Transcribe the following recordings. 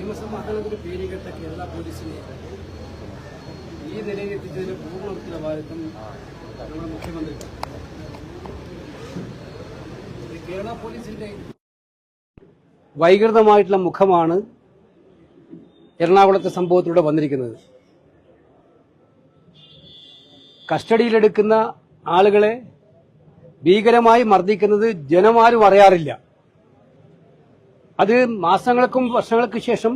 നിയമസമാധാനത്തിന് പേരുകെട്ട കേരള പോലീസിനെ ഈ നിലയിൽ എത്തിച്ചതിന് പൂർണ്ണ ഉത്തരവാദിത്വം നമ്മുടെ മുഖ്യമന്ത്രി. കേരള പോലീസിന്റെ വൈകൃതമായിട്ടുള്ള മുഖമാണ് എറണാകുളത്തെ സംഭവത്തിലൂടെ വന്നിരിക്കുന്നത്. കസ്റ്റഡിയിലെടുക്കുന്ന ആളുകളെ ഭീകരമായി മർദ്ദിക്കുന്നത് ജനമാരും അറിയാറില്ല. അത് മാസങ്ങൾക്കും വർഷങ്ങൾക്ക് ശേഷം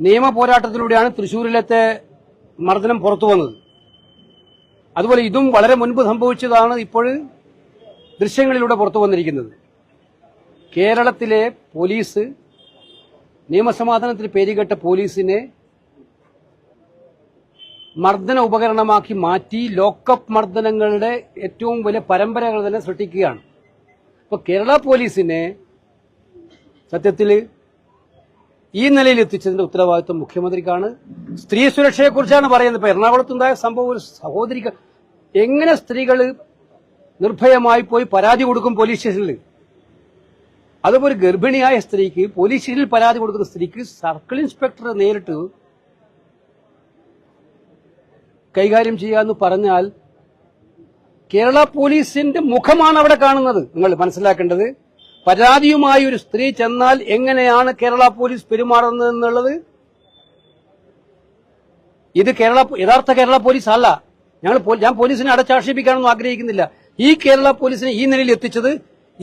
നിയമ പോരാട്ടത്തിലൂടെയാണ് തൃശൂരിലത്തെ മർദ്ദനം പുറത്തു വന്നത്. അതുപോലെ ഇതും വളരെ മുൻപ് സംഭവിച്ചതാണ് ഇപ്പോൾ ദൃശ്യങ്ങളിലൂടെ പുറത്തു വന്നിരിക്കുന്നത്. കേരളത്തിലെ പോലീസ് നിയമസമാധാനത്തിന് പേരുകെട്ട പോലീസിനെ മർദ്ദന ഉപകരണമാക്കി മാറ്റി ലോക്കപ്പ് മർദ്ദനങ്ങളുടെ ഏറ്റവും വലിയ പരമ്പരകൾ തന്നെ സൃഷ്ടിക്കുകയാണ്. അപ്പോൾ കേരള പോലീസിനെ സത്യത്തിൽ ഈ നിലയിൽ എത്തിച്ചതിന്റെ ഉത്തരവാദിത്വം മുഖ്യമന്ത്രിക്കാണ്. സ്ത്രീ സുരക്ഷയെക്കുറിച്ചാണ് പറയുന്നത്. ഇപ്പൊ എറണാകുളത്തുണ്ടായ സംഭവം ഒരു സഹോദരിക്ക് എങ്ങനെ സ്ത്രീകൾ നിർഭയമായി പോയി പരാതി കൊടുക്കും പോലീസ് സ്റ്റേഷനിൽ. അതുപോലെ ഗർഭിണിയായ സ്ത്രീക്ക് പോലീസ് സ്റ്റേഷനിൽ പരാതി കൊടുക്കുന്ന സ്ത്രീക്ക് സർക്കിൾ ഇൻസ്പെക്ടർ നേരിട്ട് കൈകാര്യം ചെയ്യാന്ന് പറഞ്ഞാൽ കേരള പോലീസിന്റെ മുഖമാണ് അവിടെ കാണുന്നത്. നിങ്ങൾ മനസ്സിലാക്കേണ്ടത്, പരാതിയുമായി ഒരു സ്ത്രീ ചെന്നാൽ എങ്ങനെയാണ് കേരള പോലീസ് പെരുമാറുന്നത് എന്നുള്ളത്. ഇത് യഥാർത്ഥ കേരള പോലീസ് അല്ല. ഞാൻ പോലീസിനെ അടച്ചാക്ഷേപിക്കാനൊന്നും ആഗ്രഹിക്കുന്നില്ല. ഈ കേരള പോലീസിനെ ഈ നിലയിൽ എത്തിച്ചത്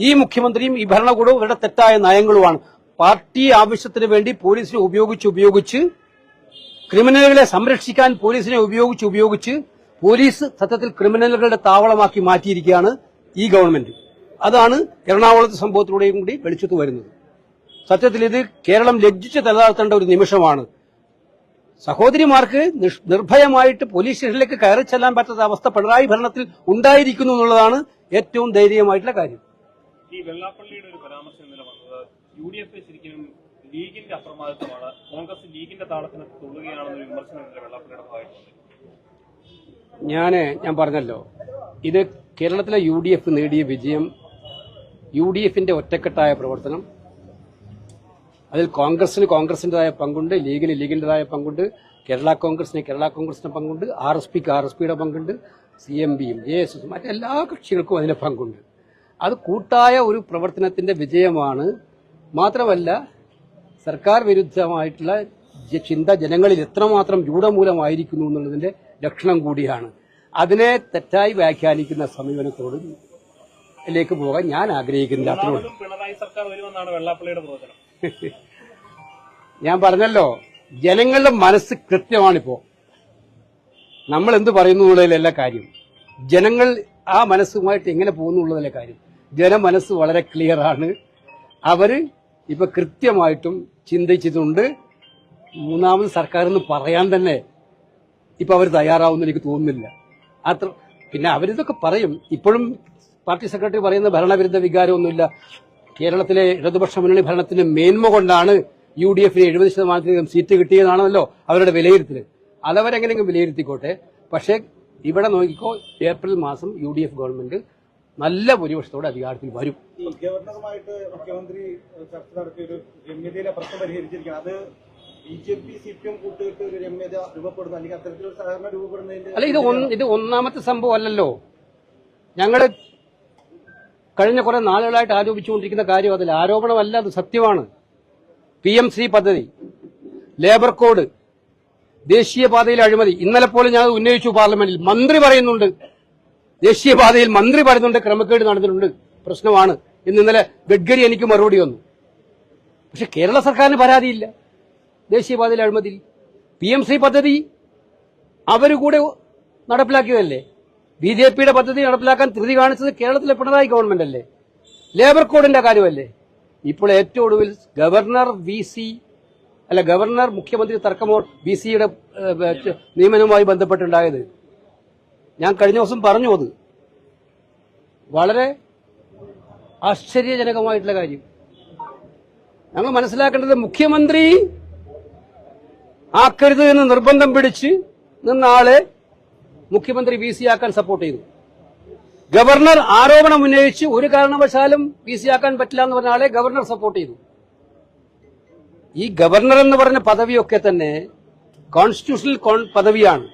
ഈ മുഖ്യമന്ത്രിയും ഈ ഭരണകൂടവും ഇവരുടെ തെറ്റായ നയങ്ങളുമാണ്. പാർട്ടി ആവശ്യത്തിന് വേണ്ടി പോലീസിനെ ഉപയോഗിച്ച് ക്രിമിനലുകളെ സംരക്ഷിക്കാൻ പോലീസിനെ ഉപയോഗിച്ച് പോലീസ് സത്യത്തിൽ ക്രിമിനലുകളുടെ താവളമാക്കി മാറ്റിയിരിക്കുകയാണ് ഈ ഗവൺമെന്റ്. അതാണ് എറണാകുളത്തെ സംഭവത്തിലൂടെയും കൂടി വെളിച്ചത്ത് വരുന്നത്. സത്യത്തിൽ ഇത് കേരളം ലജ്ജിച്ച് തലതാഴ്ത്തേണ്ട ഒരു നിമിഷമാണ്. സഹോദരിമാർക്ക് നിർഭയമായിട്ട് പോലീസ് സ്റ്റേഷനിലേക്ക് കയറി ചെല്ലാൻ പറ്റാത്ത അവസ്ഥ പിണറായി ഭരണത്തിൽ ഉണ്ടായിരിക്കുന്നു എന്നുള്ളതാണ് ഏറ്റവും ധൈര്യമായിട്ടുള്ള കാര്യം. ഈ വെള്ളാപ്പള്ളിയുടെ ഒരു പരാമർശം ഇന്നലെ വന്നത് UDF ശരിക്കും ലീഗിന്റെ അപ്രമാദിത്വമാണ്, കോൺഗ്രസ് ലീഗിന്റെ താളത്തിന് തുള്ളുകയാണെന്നൊരു വിമർശനം വെള്ളാപ്പള്ളിയുടെ ഭാഗത്തുണ്ട്. ഞാൻ പറഞ്ഞല്ലോ, ഇത് കേരളത്തിലെ UDF നേടിയ വിജയം, UDFന്റെ ഒറ്റക്കെട്ടായ പ്രവർത്തനം, അതിൽ കോൺഗ്രസിന്റേതായ പങ്കുണ്ട്, ലീഗിന് ലീഗിന്റേതായ പങ്കുണ്ട്, കേരള കോൺഗ്രസിന്റെ പങ്കുണ്ട്, RSPയുടെ പങ്കുണ്ട്, CMBയും JSSും മറ്റെല്ലാ കക്ഷികൾക്കും അതിന്റെ പങ്കുണ്ട്. അത് കൂട്ടായ ഒരു പ്രവർത്തനത്തിന്റെ വിജയമാണ്. മാത്രമല്ല സർക്കാർ വിരുദ്ധമായിട്ടുള്ള ചിന്ത ജനങ്ങളിൽ എത്രമാത്രം രൂഢമൂലമായിരിക്കുന്നു എന്നുള്ളതിന്റെ ലക്ഷണം കൂടിയാണ്. അതിനെ തെറ്റായി വ്യാഖ്യാനിക്കുന്ന സമീപനത്തോട് ലേക്ക് പോകാൻ ഞാൻ ആഗ്രഹിക്കുന്നില്ല. പിണറായി സർക്കാർ വരുമെന്നാണ് വെള്ളാപ്പള്ളിയുടെ പ്രവചനം. ഞാൻ പറഞ്ഞല്ലോ, ജനങ്ങളുടെ മനസ്സ് കൃത്യമാണിപ്പോ. നമ്മൾ എന്ത് പറയുന്നു എന്നുള്ളതിലല്ല കാര്യം, ജനങ്ങൾ ആ മനസ്സുമായിട്ട് എങ്ങനെ പോകുന്നു എന്നുള്ളതിലെ കാര്യം. ജനമനസ്സ് വളരെ ക്ലിയറാണ്. അവര് ഇപ്പൊ കൃത്യമായിട്ടും ചിന്തിച്ചിട്ടുണ്ട്. മൂന്നാമത് സർക്കാർ എന്ന് പറയാൻ തന്നെ ഇപ്പൊ അവർ തയ്യാറാവുമെന്ന് എനിക്ക് തോന്നുന്നില്ല. പിന്നെ അവരിതൊക്കെ പറയും. ഇപ്പോഴും പാർട്ടി സെക്രട്ടറി പറയുന്ന ഭരണവിരുദ്ധ വികാരമൊന്നുമില്ല. കേരളത്തിലെ ഇടതുപക്ഷ മുന്നണി ഭരണത്തിന്റെ മേന്മ കൊണ്ടാണ് UDFന് 70% സീറ്റ് കിട്ടിയതാണല്ലോ അവരുടെ വിലയിരുത്തൽ. അതവരെങ്ങനെയെങ്കിലും വിലയിരുത്തിക്കോട്ടെ. പക്ഷേ ഇവിടെ നോക്കിക്കോ, ഏപ്രിൽ മാസം UDF ഗവൺമെന്റ് നല്ല ഭൂരിപക്ഷത്തോടെ അധികാരത്തിൽ വരും. ഗവർണറുമായിട്ട് മുഖ്യമന്ത്രി ചർച്ച നടത്തിയ ഒരു രമ്യതയിലെ പ്രശ്നം പരിഹരിച്ചിരിക്കുകയാണ്. അത് BJP CPM കൂട്ടുകെട്ട് ഒരു രമ്യത രൂപപ്പെടുന്നു, അല്ലെങ്കിൽ അത്തരത്തിലൊരു സഹകരണം രൂപപ്പെടുന്നതിന്റെ അല്ല, ഇത് ഒന്നാമത്തെ സംഭവം അല്ലല്ലോ. ഞങ്ങള് കഴിഞ്ഞ കുറെ നാളുകളായിട്ട് ആരോപിച്ചുകൊണ്ടിരിക്കുന്ന കാര്യം അതിൽ ആരോപണമല്ല, അത് സത്യമാണ്. PMC പദ്ധതി, ലേബർ കോഡ്, ദേശീയപാതയിലെ അഴിമതി, ഇന്നലെ പോലും ഞാൻ ഉന്നയിച്ചു പാർലമെന്റിൽ. മന്ത്രി പറയുന്നുണ്ട്, ദേശീയപാതയിൽ മന്ത്രി പറയുന്നുണ്ട് ക്രമക്കേട് നടന്നിട്ടുണ്ട്, പ്രശ്നമാണ്. ഇന്നലെ ഗഡ്കരി എനിക്ക് മറുപടി വന്നു. പക്ഷെ കേരള സർക്കാരിന് പരാതിയില്ല ദേശീയപാതയിലെ അഴിമതിയിൽ. PMC പദ്ധതി അവരുകൂടെ നടപ്പിലാക്കിയതല്ലേ. BJPയുടെ പദ്ധതി നടപ്പിലാക്കാൻ ധൃതി കാണിച്ചത് കേരളത്തിലെ പിണറായി ഗവൺമെന്റ് അല്ലേ. ലേബർ കോഡിന്റെ കാര്യമല്ലേ. ഇപ്പോൾ ഏറ്റവും ഒടുവിൽ ഗവർണർ മുഖ്യമന്ത്രി തർക്കമോ VCയുടെ നിയമനവുമായി ബന്ധപ്പെട്ടുണ്ടായത്. ഞാൻ കഴിഞ്ഞ ദിവസം പറഞ്ഞു, അത് വളരെ ആശ്ചര്യജനകമായിട്ടുള്ള കാര്യം. ഞങ്ങൾ മനസ്സിലാക്കേണ്ടത്, മുഖ്യമന്ത്രി ആക്കരുത് എന്ന് നിർബന്ധം പിടിച്ച് നിന്ന ആളെ മുഖ്യമന്ത്രി VC ആക്കാൻ സപ്പോർട്ട് ചെയ്തു. ഗവർണർ ആരോപണം ഉന്നയിച്ച് ഒരു കാരണവശാലും VC ആക്കാൻ പറ്റില്ല എന്ന് പറഞ്ഞ ആളെ ഗവർണർ സപ്പോർട്ട് ചെയ്തു. ഈ ഗവർണർ എന്ന് പറഞ്ഞ പദവിയൊക്കെ തന്നെ കോൺസ്റ്റിറ്റ്യൂഷണൽ പദവിയാണ്.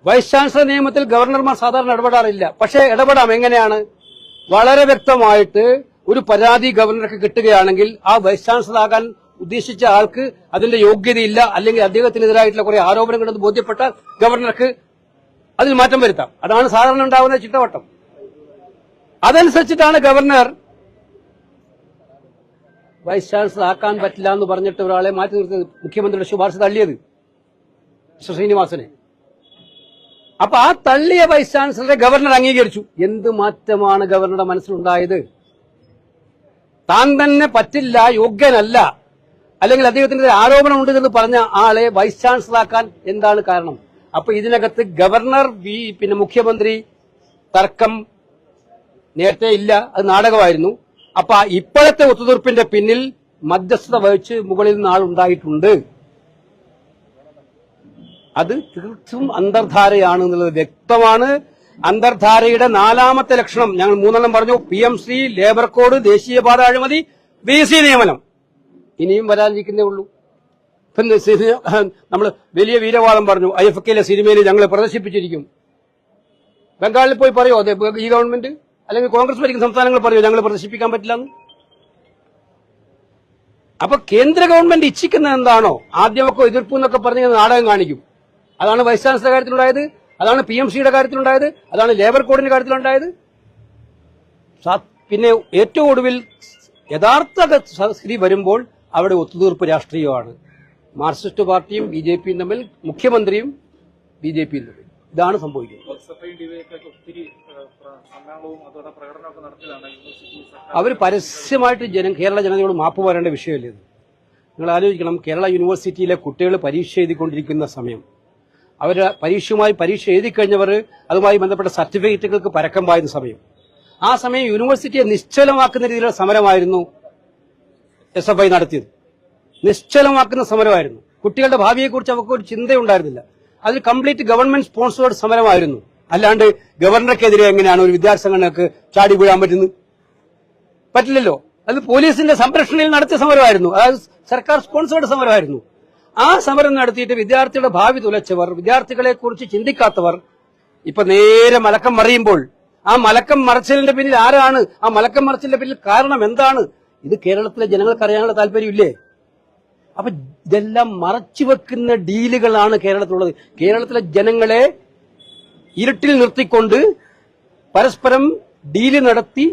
വൈസ് ചാൻസലർ നിയമത്തിൽ ഗവർണർമാർ സാധാരണ ഇടപെടാറില്ല. പക്ഷേ ഇടപെടാം. എങ്ങനെയാണ്? വളരെ വ്യക്തമായിട്ട് ഒരു പരാതി ഗവർണർക്ക് കിട്ടുകയാണെങ്കിൽ ആ വൈസ് ചാൻസലർ ആകാൻ ഉദ്ദേശിച്ച ആൾക്ക് അതിന്റെ യോഗ്യതയില്ല, അല്ലെങ്കിൽ അദ്ദേഹത്തിനെതിരായിട്ടുള്ള കുറെ ആരോപണങ്ങളെന്ന് ബോധ്യപ്പെട്ടാൽ ഗവർണർക്ക് അതിൽ മാറ്റം വരുത്താം. അതാണ് സാധാരണ ഉണ്ടാകുന്ന ചിട്ടവട്ടം. അതനുസരിച്ചിട്ടാണ് ഗവർണർ വൈസ് ചാൻസലർ ആക്കാൻ പറ്റില്ല എന്ന് പറഞ്ഞിട്ട് ഒരാളെ മാറ്റി നിർത്തിയത്, മുഖ്യമന്ത്രിയുടെ ശുപാർശ തള്ളിയത് ശ്രീനിവാസനെ. അപ്പൊ ആ തള്ളിയ വൈസ് ചാൻസലറെ ഗവർണർ അംഗീകരിച്ചു. എന്ത് മാറ്റമാണ് ഗവർണറുടെ മനസ്സിലുണ്ടായത്? താൻ തന്നെ പറ്റില്ല, യോഗ്യനല്ല, അല്ലെങ്കിൽ അദ്ദേഹത്തിന്റെ ആരോപണം ഉണ്ട് എന്ന് പറഞ്ഞ ആളെ വൈസ് ചാൻസലറാക്കാൻ എന്താണ് കാരണം? അപ്പൊ ഇതിനകത്ത് ഗവർണർ പിന്നെ മുഖ്യമന്ത്രി തർക്കം നേരത്തെ ഇല്ല, അത് നാടകമായിരുന്നു. അപ്പൊ ഇപ്പോഴത്തെ ഒത്തുതീർപ്പിന്റെ പിന്നിൽ മധ്യസ്ഥത വഹിച്ച് മുകളിൽ നിന്ന് ആളുണ്ടായിട്ടുണ്ട്. അത് തീർച്ചും അന്തർധാരയാണ് എന്നുള്ളത് വ്യക്തമാണ്. അന്തർധാരയുടെ 4ാമത്തെ ലക്ഷണം ഞങ്ങൾ 3 പറഞ്ഞു. PMC, ലേബർ കോഡ്, ദേശീയപാത അഴിമതി, BC നിയമനം. ഇനിയും വരാനിരിക്കുന്നേ ഉള്ളൂ. നമ്മൾ വലിയ വീരവാദം പറഞ്ഞു. IFK സിനിമയിൽ ഞങ്ങളെ പ്രദർശിപ്പിച്ചിരിക്കും. ബംഗാളിൽ പോയി പറയോ അതെ ഈ ഗവൺമെന്റ് അല്ലെങ്കിൽ കോൺഗ്രസ് ഭരിക്കുന്ന സംസ്ഥാനങ്ങൾ പറയോ ഞങ്ങൾ പ്രദർശിപ്പിക്കാൻ പറ്റില്ലെന്ന്? അപ്പൊ കേന്ദ്ര ഗവൺമെന്റ് ഇച്ഛിക്കുന്നത് എന്താണോ ആദ്യമൊക്കെ എതിർപ്പ് എന്നൊക്കെ പറഞ്ഞ് നാടകം കാണിക്കും. അതാണ് വൈസ് ചാൻസലർ കാര്യത്തിലുണ്ടായത്, അതാണ് PMCയുടെ കാര്യത്തിലുണ്ടായത്, അതാണ് ലേബർ കോഡിന്റെ കാര്യത്തിലുണ്ടായത്. പിന്നെ ഏറ്റവും ഒടുവിൽ യഥാർത്ഥ സ്ഥിതി വരുമ്പോൾ അവിടെ ഒത്തുതീർപ്പ് രാഷ്ട്രീയമാണ്. മാർക്സിസ്റ്റ് പാർട്ടിയും BJPയും തമ്മിൽ, മുഖ്യമന്ത്രിയും BJPയും തമ്മിൽ. ഇതാണ് സംഭവിക്കുന്നത്. അവർ പരസ്യമായിട്ട് കേരള ജനതയോട് മാപ്പ് പറയേണ്ട വിഷയമല്ലേ ഇത്? നിങ്ങൾ ആലോചിക്കണം, കേരള യൂണിവേഴ്സിറ്റിയിലെ കുട്ടികൾ പരീക്ഷ എഴുതിക്കൊണ്ടിരിക്കുന്ന സമയം, അവർ പരീക്ഷ എഴുതി കഴിഞ്ഞവർ അതുമായി ബന്ധപ്പെട്ട സർട്ടിഫിക്കറ്റുകൾക്ക് പരക്കം പായുന്ന സമയം, ആ സമയം യൂണിവേഴ്സിറ്റിയെ നിശ്ചലമാക്കുന്ന രീതിയിലുള്ള സമരമായിരുന്നു SFI നടത്തിയത്. നിശ്ചലമാക്കുന്ന സമരമായിരുന്നു. കുട്ടികളുടെ ഭാവിയെക്കുറിച്ച് അവർക്ക് ഒരു ചിന്തയുണ്ടായിരുന്നില്ല. അതിൽ കംപ്ലീറ്റ് ഗവൺമെന്റ് സ്പോൺസേർഡ് സമരമായിരുന്നു. അല്ലാണ്ട് ഗവർണർക്കെതിരെ എങ്ങനെയാണ് ഒരു വിദ്യാർത്ഥി സംഘടനക്ക് ചാടി വീഴാൻ പറ്റുന്നത്? പറ്റില്ലല്ലോ. അത് പോലീസിന്റെ സംരക്ഷണയിൽ നടത്തിയ സമരമായിരുന്നു. അതായത് സർക്കാർ സ്പോൺസേർഡ് സമരമായിരുന്നു. ആ സമരം നടത്തിയിട്ട് വിദ്യാർത്ഥികളുടെ ഭാവി തുലച്ചവർ, വിദ്യാർത്ഥികളെ കുറിച്ച് ചിന്തിക്കാത്തവർ ഇപ്പൊ നേരെ മലക്കം മറിയുമ്പോൾ ആ മലക്കം മറച്ചിലിന്റെ പിന്നിൽ ആരാണ്? ആ മലക്കം മറച്ചിലിന്റെ പിന്നിൽ കാരണം എന്താണ്? ഇത് കേരളത്തിലെ ജനങ്ങൾക്ക് അറിയാനുള്ള താല്പര്യമില്ലേ? അപ്പൊ ഇതെല്ലാം മറച്ചുവെക്കുന്ന ഡീലുകളാണ് കേരളത്തിലുള്ളത്. കേരളത്തിലെ ജനങ്ങളെ ഇരുട്ടിൽ നിർത്തിക്കൊണ്ട് പരസ്പരം ഡീല് നടത്തി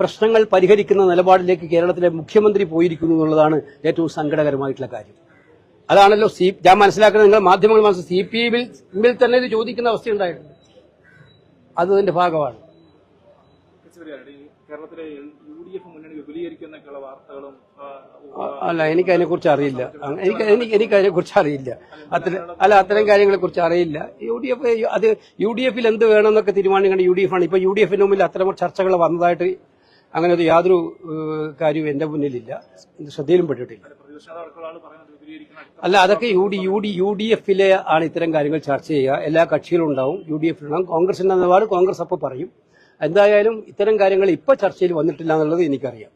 പ്രശ്നങ്ങൾ പരിഹരിക്കുന്ന നിലപാടിലേക്ക് കേരളത്തിലെ മുഖ്യമന്ത്രി പോയിരിക്കുന്നു എന്നുള്ളതാണ് ഏറ്റവും സങ്കടകരമായിട്ടുള്ള കാര്യം. അതാണല്ലോ ഞാൻ മനസ്സിലാക്കുന്നത്. നിങ്ങൾ മാധ്യമങ്ങൾ CPM തന്നെ ഇത് ചോദിക്കുന്ന അവസ്ഥയുണ്ടായിട്ടുണ്ട്. അത് അതിന്റെ ഭാഗമാണ്. കേരളത്തിലെ UDF മുന്നണി വിപുലീകരിക്കുന്നൊക്കെയുള്ള വാർത്തകളും അല്ല, എനിക്കതിനെ കുറിച്ച് അറിയില്ല. എനിക്കതിനെ കുറിച്ച് അറിയില്ല. അത്തരം കാര്യങ്ങളെ കുറിച്ച് അറിയില്ല. UDF എന്ത് വേണമെന്നൊക്കെ തീരുമാനിക്കേണ്ട UDF ആണ്. ഇപ്പൊ UDFന് മുമ്പിൽ അത്തരം ചർച്ചകൾ വന്നതായിട്ട് അങ്ങനെ ഒരു യാതൊരു കാര്യവും എന്റെ മുന്നിലില്ല, ശ്രദ്ധയിലും പെട്ടിട്ടില്ല. അല്ല, അതൊക്കെ UDFിലെ ആണ് ഇത്തരം കാര്യങ്ങൾ ചർച്ച ചെയ്യുക. എല്ലാ കക്ഷികളും ഉണ്ടാവും. UDFിലുണ്ടാവും. കോൺഗ്രസിന്റെ നിലപാട് കോൺഗ്രസ് അപ്പോൾ പറയും. എന്തായാലും ഇത്തരം കാര്യങ്ങൾ ഇപ്പൊ ചർച്ചയിൽ വന്നിട്ടില്ല എന്നുള്ളത് എനിക്കറിയാം.